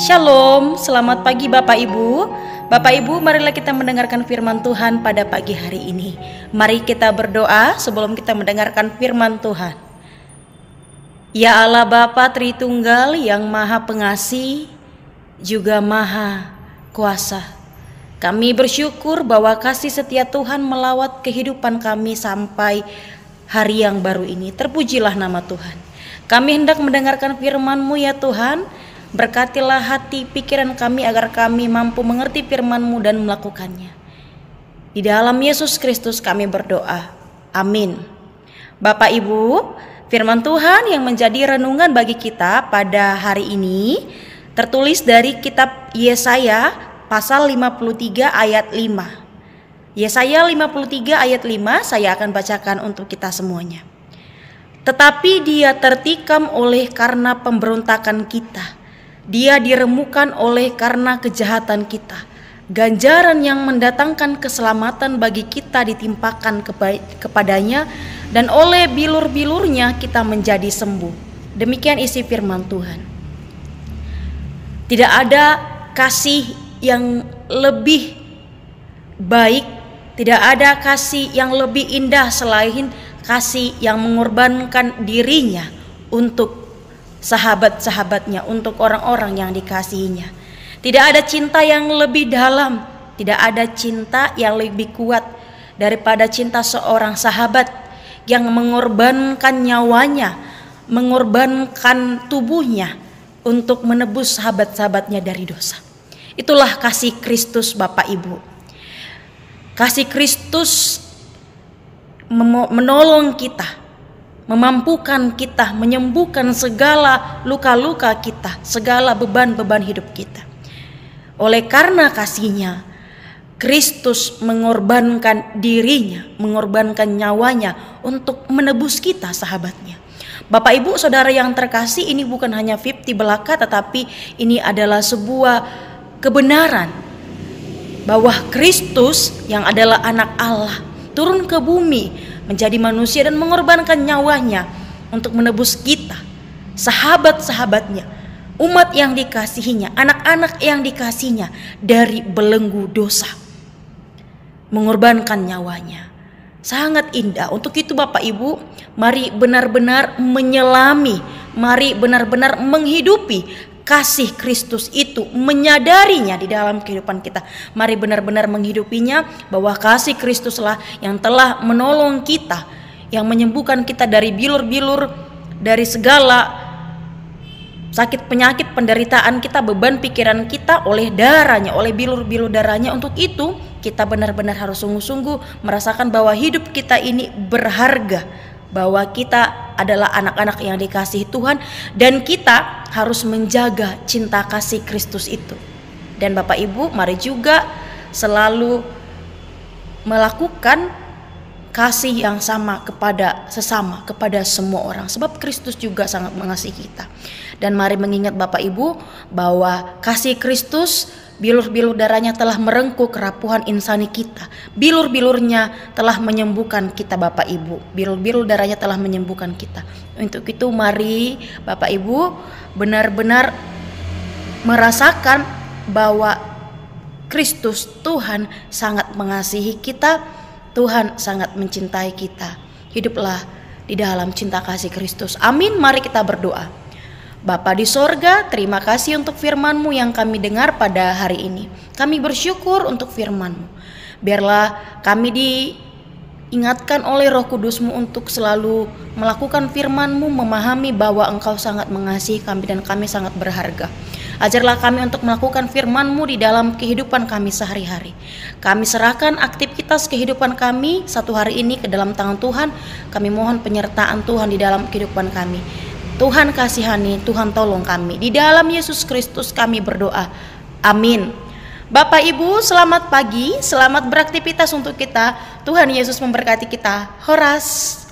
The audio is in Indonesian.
Shalom, selamat pagi Bapak Ibu. Bapak Ibu, marilah kita mendengarkan firman Tuhan pada pagi hari ini. Mari kita berdoa sebelum kita mendengarkan firman Tuhan. Ya Allah Bapa Tritunggal yang Maha Pengasih, juga Maha Kuasa. Kami bersyukur bahwa kasih setia Tuhan melawat kehidupan kami sampai hari yang baru ini. Terpujilah nama Tuhan. Kami hendak mendengarkan firman-Mu ya Tuhan. Berkatilah hati pikiran kami agar kami mampu mengerti firman-Mu dan melakukannya. Di dalam Yesus Kristus kami berdoa. Amin. Bapak Ibu, firman Tuhan yang menjadi renungan bagi kita pada hari ini tertulis dari kitab Yesaya pasal 53 ayat 5. Yesaya 53 ayat 5 saya akan bacakan untuk kita semuanya. Tetapi dia tertikam oleh karena pemberontakan kita. Dia diremukan oleh karena kejahatan kita. Ganjaran yang mendatangkan keselamatan bagi kita ditimpakan kepadanya, dan oleh bilur-bilurnya kita menjadi sembuh. Demikian isi firman Tuhan. Tidak ada kasih yang lebih baik, tidak ada kasih yang lebih indah selain kasih yang mengorbankan dirinya untuk sahabat-sahabatnya, untuk orang-orang yang dikasihinya. Tidak ada cinta yang lebih dalam, tidak ada cinta yang lebih kuat daripada cinta seorang sahabat yang mengorbankan nyawanya, mengorbankan tubuhnya untuk menebus sahabat-sahabatnya dari dosa. Itulah kasih Kristus Bapak Ibu. Kasih Kristus menolong kita, memampukan kita, menyembuhkan segala luka-luka kita, segala beban-beban hidup kita. Oleh karena kasihnya, Kristus mengorbankan dirinya, mengorbankan nyawanya untuk menebus kita sahabatnya. Bapak Ibu Saudara yang terkasih, ini bukan hanya 50 belaka, tetapi ini adalah sebuah kebenaran bahwa Kristus yang adalah anak Allah turun ke bumi menjadi manusia dan mengorbankan nyawanya untuk menebus kita, sahabat-sahabatnya, umat yang dikasihinya, anak-anak yang dikasihinya dari belenggu dosa. Mengorbankan nyawanya. Sangat indah. Untuk itu Bapak Ibu, mari benar-benar menyelami, mari benar-benar menghidupi kasih Kristus itu, menyadarinya di dalam kehidupan kita. Mari benar-benar menghidupinya, bahwa kasih Kristuslah yang telah menolong kita, yang menyembuhkan kita dari bilur-bilur, dari segala sakit penyakit penderitaan kita, beban pikiran kita oleh darahnya, oleh bilur-bilur darahnya. Untuk itu kita benar-benar harus sungguh-sungguh merasakan bahwa hidup kita ini berharga, bahwa kita adalah anak-anak yang dikasihi Tuhan, dan kita harus menjaga cinta kasih Kristus itu. Dan Bapak Ibu, mari juga selalu melakukan kasih yang sama kepada sesama, kepada semua orang, sebab Kristus juga sangat mengasihi kita. Dan mari mengingat Bapak Ibu bahwa kasih Kristus, bilur-bilur darahnya telah merengkuh kerapuhan insani kita. Bilur-bilurnya telah menyembuhkan kita Bapak Ibu. Bilur-bilur darahnya telah menyembuhkan kita. Untuk itu mari Bapak Ibu benar-benar merasakan bahwa Kristus Tuhan sangat mengasihi kita. Tuhan sangat mencintai kita. Hiduplah di dalam cinta kasih Kristus. Amin. Mari kita berdoa. Bapa di sorga, terima kasih untuk firman-Mu yang kami dengar pada hari ini. Kami bersyukur untuk firman-Mu. Biarlah kami diingatkan oleh Roh Kudus-Mu untuk selalu melakukan firman-Mu, memahami bahwa Engkau sangat mengasihi kami dan kami sangat berharga. Ajarlah kami untuk melakukan firman-Mu di dalam kehidupan kami sehari-hari. Kami serahkan aktivitas kehidupan kami satu hari ini ke dalam tangan Tuhan. Kami mohon penyertaan Tuhan di dalam kehidupan kami. Tuhan kasihani, Tuhan tolong kami. Di dalam Yesus Kristus kami berdoa. Amin. Bapak Ibu, selamat pagi, selamat beraktivitas untuk kita. Tuhan Yesus memberkati kita. Horas.